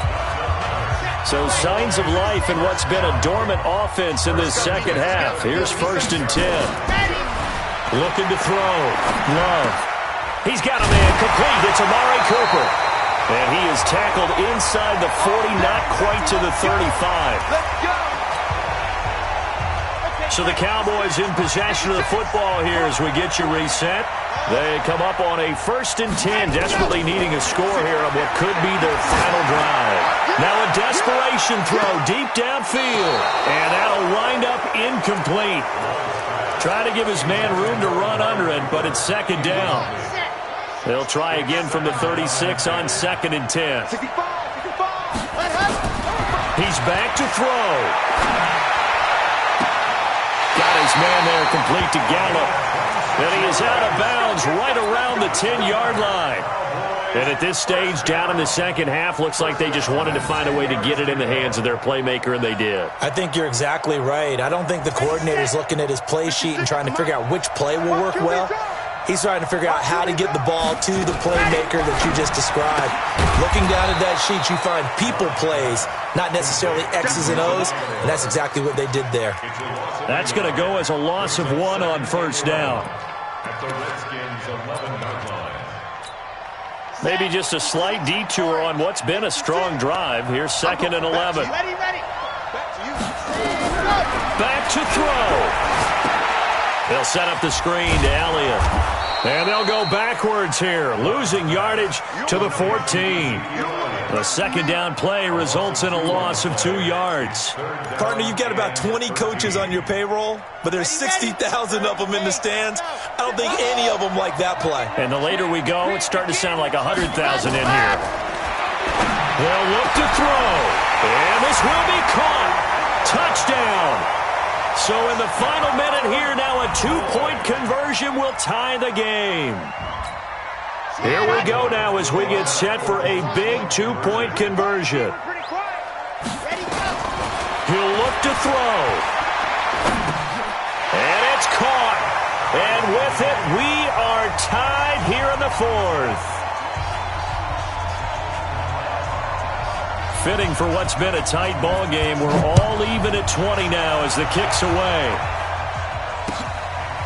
So signs of life in what's been a dormant offense in this second half. Here's 1st and 10. Looking to throw. Love. He's got a man complete. It's Amari Cooper. And he is tackled inside the 40, not quite to the 35. Let's go. So the Cowboys in possession of the football here as we get you reset. They come up on a 1st and 10, desperately needing a score here on what could be their final drive. Now a desperation throw deep downfield, and that'll wind up incomplete. Trying to give his man room to run under it, but it's 2nd down. They'll try again from the 36 on 2nd and 10. 65. He's back to throw. Got his man there complete to Gallup. And he is out of bounds right around the 10-yard line. And at this stage, down in the second half, looks like they just wanted to find a way to get it in the hands of their playmaker, and they did. I think you're exactly right. I don't think the coordinator's looking at his play sheet and trying to figure out which play will work well. He's trying to figure out how to get the ball to the playmaker that you just described. Looking down at that sheet, you find people plays, not necessarily X's and O's, and that's exactly what they did there. That's going to go as a loss of 1 on 1st down. Maybe just a slight detour on what's been a strong drive. Here's 2nd and 11. Back to throw. They'll set up the screen to Elliott. And they'll go backwards here, losing yardage to the 14. The 2nd down play results in a loss of 2 yards. Partner, you've got about 20 coaches on your payroll, but there's 60,000 of them in the stands. I don't think any of them like that play. And the later we go, it's starting to sound like 100,000 in here. They'll look to throw. And this will be caught. Touchdown. So in the final minute here, now a 2-point conversion will tie the game. Here we go now as we get set for a big 2-point conversion. He'll look to throw. And it's caught. And with it. We are tied here in the fourth. Fitting for what's been a tight ball game. We're all even at 20 now as the kick's away.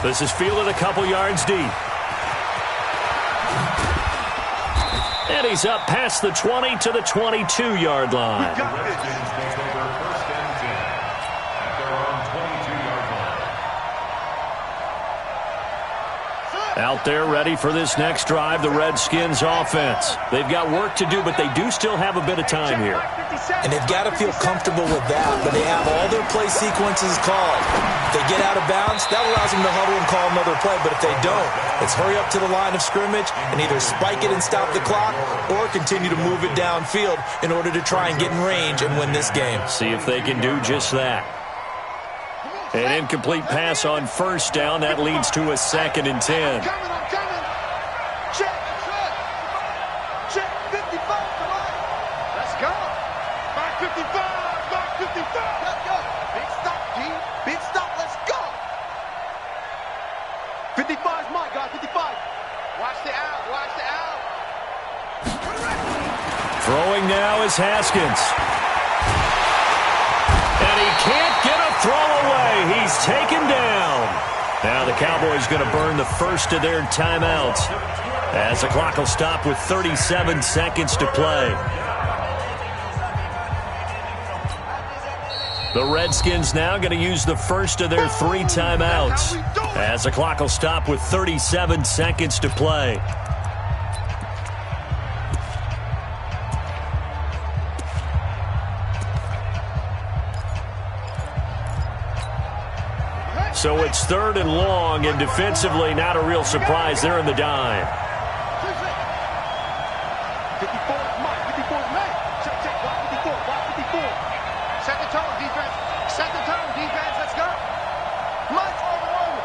This is fielded a couple yards deep. And he's up past the 20 to the 22-yard line. Out there ready for this next drive, the Redskins offense. They've got work to do, but they do still have a bit of time here. And they've got to feel comfortable with that, but they have all their play sequences called. If they get out of bounds, that allows them to huddle and call another play, but if they don't, it's hurry up to the line of scrimmage and either spike it and stop the clock or continue to move it downfield in order to try and get in range and win this game. See if they can do just that. An incomplete pass on first down. That leads to a 2nd and 10. I'm coming. Check. Check 55. Come on. Let's go. Back 55. Let's go. Big stop, G. Big stop. Let's go. 55 is my guy. 55. Watch the out. Throwing now is Haskins. And he can't get a throw away. He's taken down. Now the Cowboys going to burn the first of their timeouts as the clock will stop with 37 seconds to play. The Redskins now going to use the first of their 3 timeouts as the clock will stop with 37 seconds to play. So it's 3rd and long, and defensively not a real surprise. They're in the dime. 54 is Mike. 54 is Mike. Check. Block 54. Set the tone, defense. Let's go. Mike over.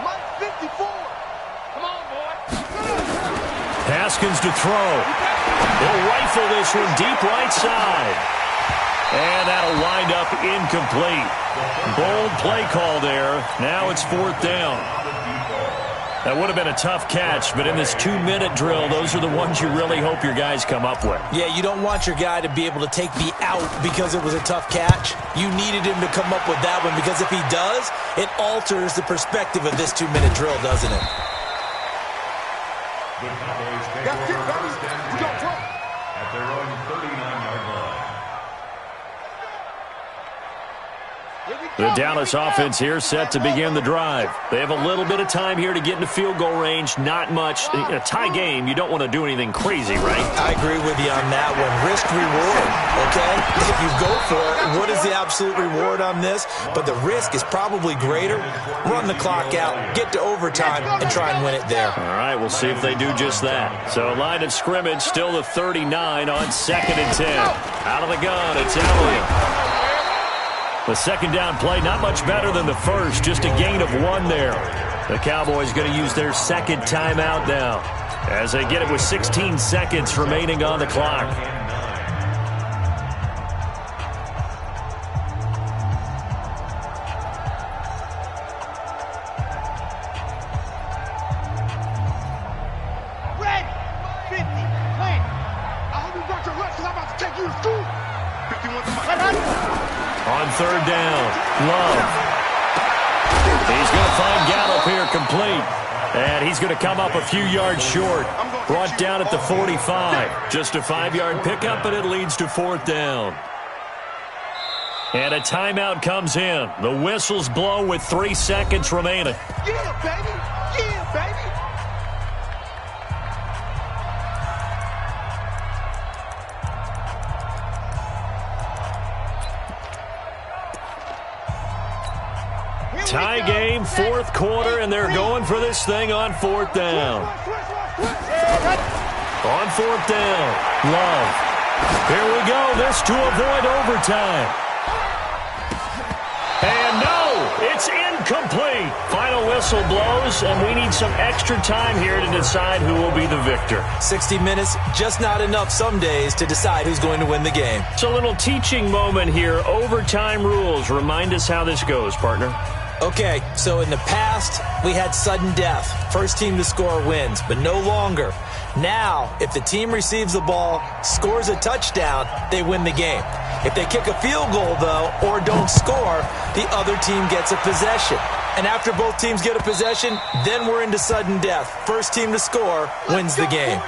Mike 54. Come on, boy. Haskins to throw. He'll rifle this one deep right side. And that'll wind up incomplete. Bold play call there. Now it's 4th down. That would have been a tough catch, but in this 2-minute drill, those are the ones you really hope your guys come up with. Yeah, you don't want your guy to be able to take the out because it was a tough catch. You needed him to come up with that one because if he does, it alters the perspective of this 2-minute drill, doesn't it? The Cowboys take over first and 10 at their own 39-yard line. The Dallas offense here set to begin the drive. They have a little bit of time here to get into field goal range. Not much. In a tie game, you don't want to do anything crazy, right? I agree with you on that one. Risk reward, okay? If you go for it, what is the absolute reward on this? But the risk is probably greater. Run the clock out, get to overtime, and try and win it there. All right, we'll see if they do just that. So line of scrimmage, still the 39 on 2nd and 10. Out of the gun, it's Elliott. The 2nd down play, not much better than the first, just a gain of 1 there. The Cowboys going to use their 2nd timeout now as they get it with 16 seconds remaining on the clock. Red 50. Clean. I hope you brought your rest because I'm about to take you to school. 51 to Mike. On 3rd down, Love. He's going to find Gallup here complete. And he's going to come up a few yards short. Brought down at the 45. Just a 5-yard pickup, and it leads to 4th down. And a timeout comes in. The whistles blow with 3 seconds remaining. Yeah, baby. Tie game, 4th quarter, and they're going for this thing on 4th down. On 4th down, Love. Here we go, this to avoid overtime. And no, it's incomplete. Final whistle blows, and we need some extra time here to decide who will be the victor. 60 minutes, just not enough some days to decide who's going to win the game. It's a little teaching moment here. Overtime rules. Remind us how this goes, partner. Okay, so in the past, we had sudden death. First team to score wins, but no longer. Now, if the team receives the ball, scores a touchdown, they win the game. If they kick a field goal, though, or don't score, the other team gets a possession. And after both teams get a possession, then we're into sudden death. First team to score wins the game.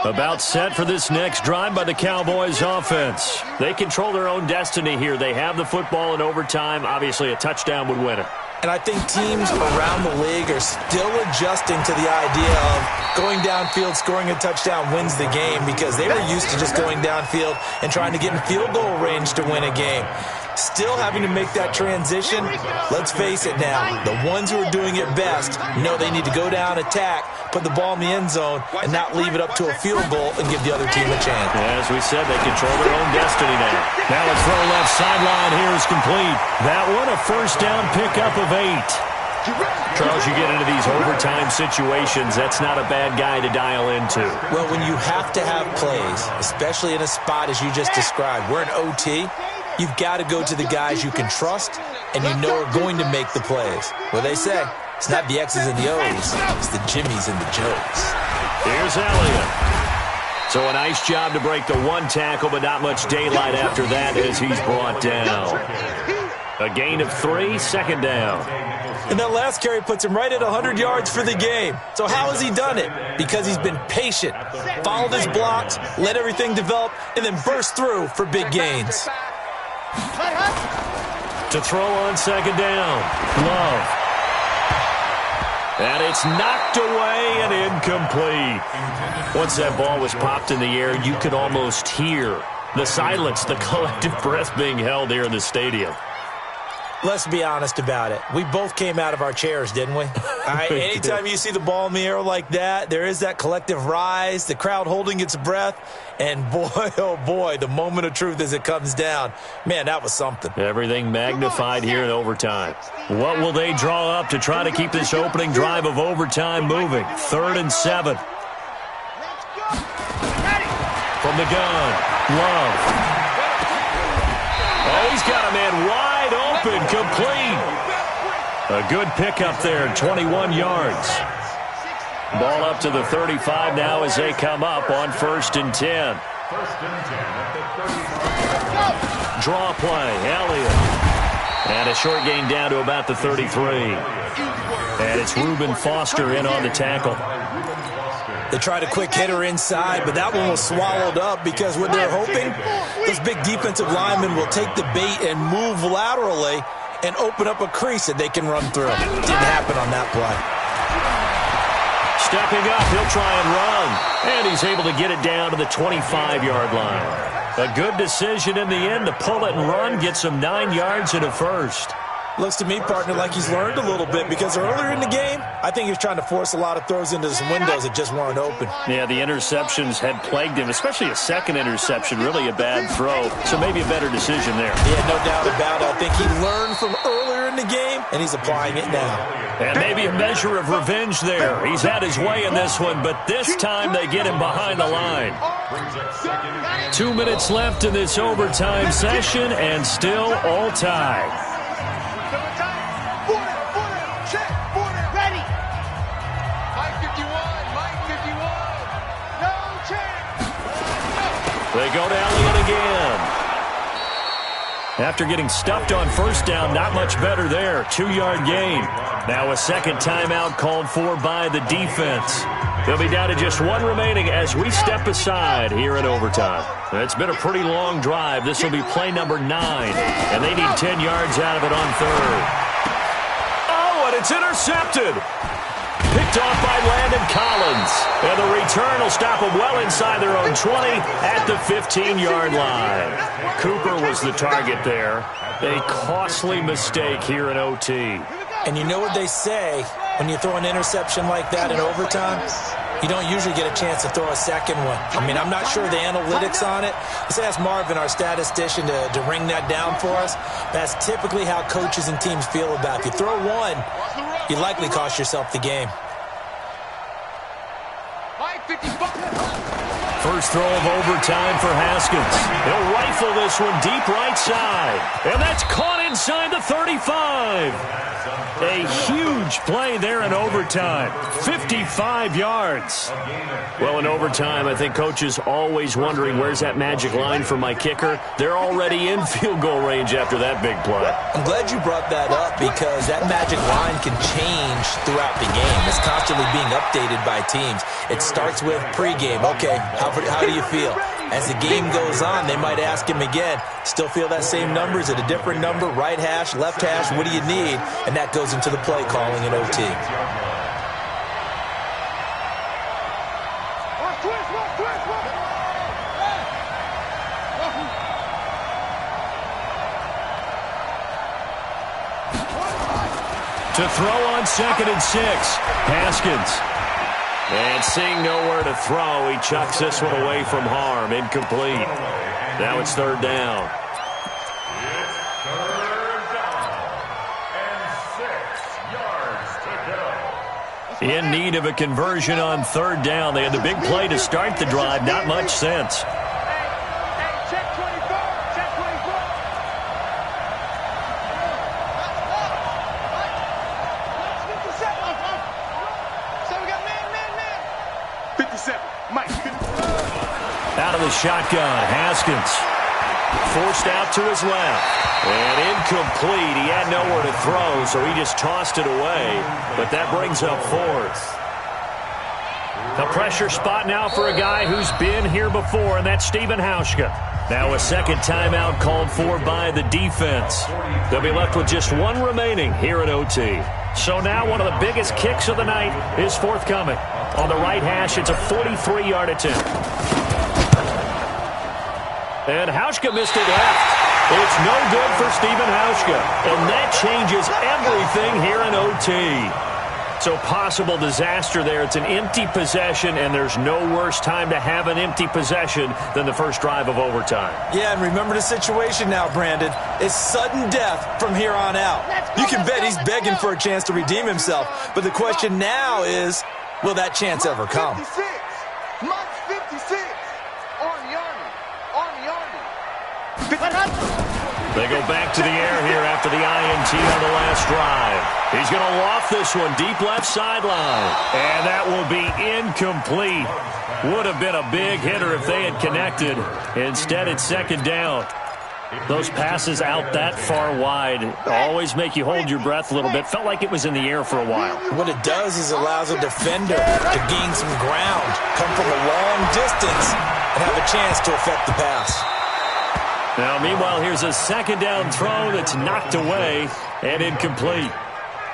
About set for this next drive by the Cowboys offense. They control their own destiny here. They have the football in overtime. Obviously, a touchdown would win it. And I think teams around the league are still adjusting to the idea of going downfield, scoring a touchdown wins the game, because they were used to just going downfield and trying to get in field goal range to win a game. Still having to make that transition. Let's face it now, the ones who are doing it best know they need to go down, attack, put the ball in the end zone, and not leave it up to a field goal and give the other team a chance. As we said, they control their own destiny now. Now a throw left sideline here is complete. That one a first down pickup of 8. Charles, you get into these overtime situations, that's not a bad guy to dial into. Well, when you have to have plays, especially in a spot as you just described, we're in OT, you've got to go to the guys you can trust and you know are going to make the plays. Well, they say it's not the X's and the O's, it's the Jimmies and the Joes. Here's Elliott. So a nice job to break the one tackle, but not much daylight after that as he's brought down. A gain of 3, second down. And that last carry puts him right at 100 yards for the game. So how has he done it? Because he's been patient, followed his blocks, let everything develop, and then burst through for big gains. To throw on second down, Love. And it's knocked away and incomplete. Once that ball was popped in the air, you could almost hear the silence, the collective breath being held here in the stadium. Let's be honest about it. We both came out of our chairs, didn't we? All right, anytime you see the ball in the air like that, there is that collective rise, the crowd holding its breath, and boy, oh boy, the moment of truth as it comes down. Man, that was something. Everything magnified here in overtime. What will they draw up to try to keep this opening drive of overtime moving? 3rd and 7. From the gun, Love. Oh, he's got a man wide open, complete. A good pickup there, 21 yards. Ball up to the 35 now as they come up on 1st and 10. Draw play, Elliott. And a short gain down to about the 33. And it's Reuben Foster in on the tackle. They tried a quick hitter inside, but that one was swallowed up because what they're hoping, those big defensive linemen will take the bait and move laterally and open up a crease that they can run through. Didn't happen on that play. Stepping up, he'll try and run. And he's able to get it down to the 25-yard line. A good decision in the end to pull it and run, get some 9 yards and a first. Looks to me, partner, like he's learned a little bit because earlier in the game, I think he was trying to force a lot of throws into some windows that just weren't open. Yeah, the interceptions had plagued him, especially a second interception, really a bad throw. So maybe a better decision there. Yeah, no doubt about it. I think he learned from earlier in the game, and he's applying it now. And maybe a measure of revenge there. He's had his way in this one, but this time they get him behind the line. 2 minutes left in this overtime session, and still all tied. They go to Elliott again. After getting stuffed on first down, not much better there. 2-yard gain. Now a second timeout called for by the defense. They'll be down to just 1 remaining as we step aside here in overtime. It's been a pretty long drive. This will be play number 9, and they need 10 yards out of it on 3rd. Oh, and it's intercepted. Picked off by Landon Collins. And the return will stop them well inside their own 20 at the 15-yard line. Cooper was the target there. A costly mistake here in OT. And you know what they say when you throw an interception like that in overtime? You don't usually get a chance to throw a second one. I mean, I'm not sure the analytics on it. Let's ask Marvin, our statistician, to ring that down for us. That's typically how coaches and teams feel about it. If you throw one, you likely cost yourself the game. First throw of overtime for Haskins. He'll rifle this one deep right side. And that's caught inside the 35. A huge play there in overtime. 55 yards. Well, in overtime, I think coaches always wondering, where's that magic line for my kicker? They're already in field goal range after that big play. I'm glad you brought that up because that magic line can change throughout the game. It's constantly being updated by teams. It starts with pregame. Okay, how do you feel? As the game goes on, they might ask him again, still feel that same number? Is it a different number? Right hash, left hash, what do you need? And that goes into the play calling in OT. To throw on 2nd and 6, Haskins. And seeing nowhere to throw, he chucks this one away from harm. Incomplete. Now it's 3rd down. It's 3rd down and 6 yards to go. In need of a conversion on 3rd down. They had the big play to start the drive. Not much sense. Out of the shotgun, Haskins. Forced out to his left. And incomplete. He had nowhere to throw, so he just tossed it away. But that brings up 4th. The pressure spot now for a guy who's been here before, and that's Stephen Hauschka. Now a second timeout called for by the defense. They'll be left with just one remaining here at OT. So now one of the biggest kicks of the night is forthcoming. On the right hash, it's a 43-yard attempt. And Hauschka missed it left. It's no good for Stephen Hauschka. And that changes everything here in OT. So possible disaster there. It's an empty possession, and there's no worse time to have an empty possession than the first drive of overtime. Yeah, and remember the situation now, Brandon. It's sudden death from here on out. You can bet he's begging for a chance to redeem himself. But the question now is, will that chance ever come? 56. Mike 56. Army. They go back to the air here after the INT on the last drive. He's going to loft this one deep left sideline. And that will be incomplete. Would have been a big hitter if they had connected. Instead, it's 2nd down. Those passes out that far wide always make you hold your breath a little bit. Felt like it was in the air for a while. What it does is allows a defender to gain some ground, come from a long distance, and have a chance to affect the pass. Now, meanwhile, here's a 2nd down throw that's knocked away and incomplete.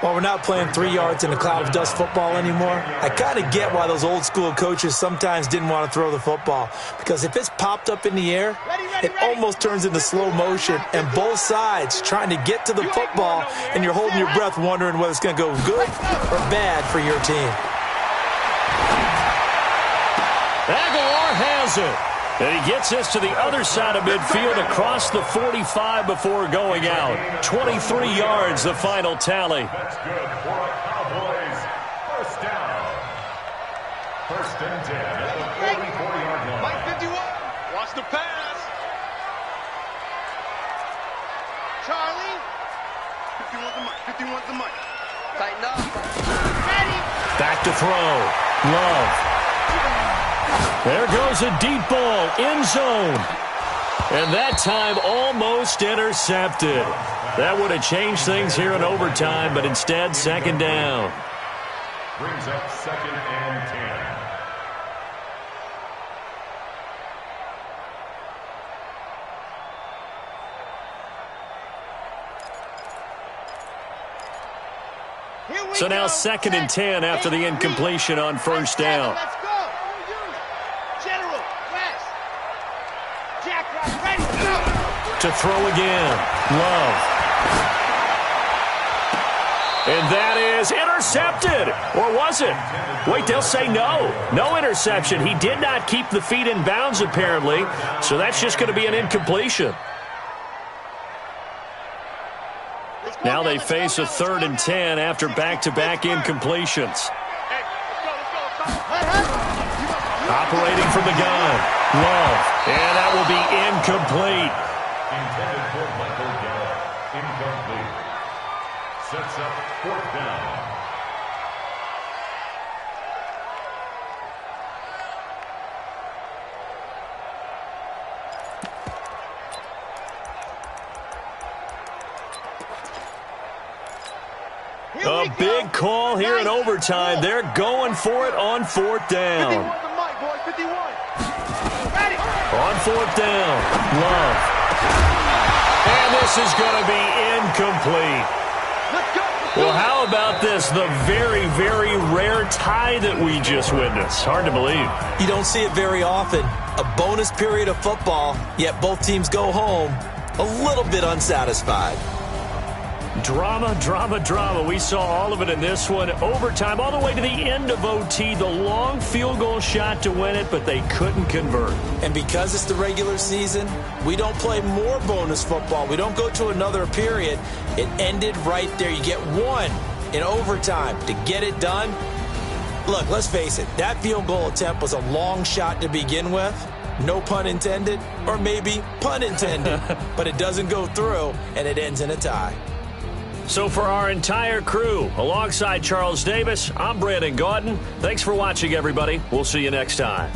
Well, we're not playing 3 yards in a cloud of dust football anymore. I kind of get why those old school coaches sometimes didn't want to throw the football. Because if it's popped up in the air, it almost turns into slow motion. And both sides trying to get to the football, and you're holding your breath wondering whether it's going to go good or bad for your team. Aguilar has it. And he gets this to the other side of midfield across the 45 before going out. 23 yards, the final tally. That's good for a Cowboys first down. 1st and 10 at the 44-yard line. Mike 51. Watch the pass. Charlie. 51's the mic. Tighten up. Ready. Back to throw. Love. There goes a deep ball, end zone. And that time almost intercepted. That would have changed things here in overtime, but instead 2nd down. Brings up 2nd and 10. So now 2nd and 10 after the incompletion on 1st down. Let's go. General, West. Jack, ready, go. To throw again. Love. And that is intercepted. Or was it? Wait, they'll say no. No interception. He did not keep the feet in bounds, apparently. So that's just going to be an incompletion. Now they face a 3rd and 10 after back-to-back incompletions. Operating from the gun, Love, and that will be incomplete. Intended for Michael Gallup. Incomplete. Sets up 4th down. A big call here in overtime. They're going for it on 4th down. 51 to Mike, boys, 51. On 4th down, Love. And this is going to be incomplete. Let's go. Well, how about this? The very, very rare tie that we just witnessed. Hard to believe. You don't see it very often. A bonus period of football, yet both teams go home a little bit unsatisfied. Drama, drama, drama. We saw all of it in this one. Overtime, all the way to the end of OT. The long field goal shot to win it, but they couldn't convert. And because it's the regular season, we don't play more bonus football. We don't go to another period. It ended right there. You get one in overtime to get it done. Look, let's face it. That field goal attempt was a long shot to begin with. No pun intended, or maybe pun intended. But it doesn't go through, and it ends in a tie. So for our entire crew, alongside Charles Davis, I'm Brandon Gaudin. Thanks for watching, everybody. We'll see you next time.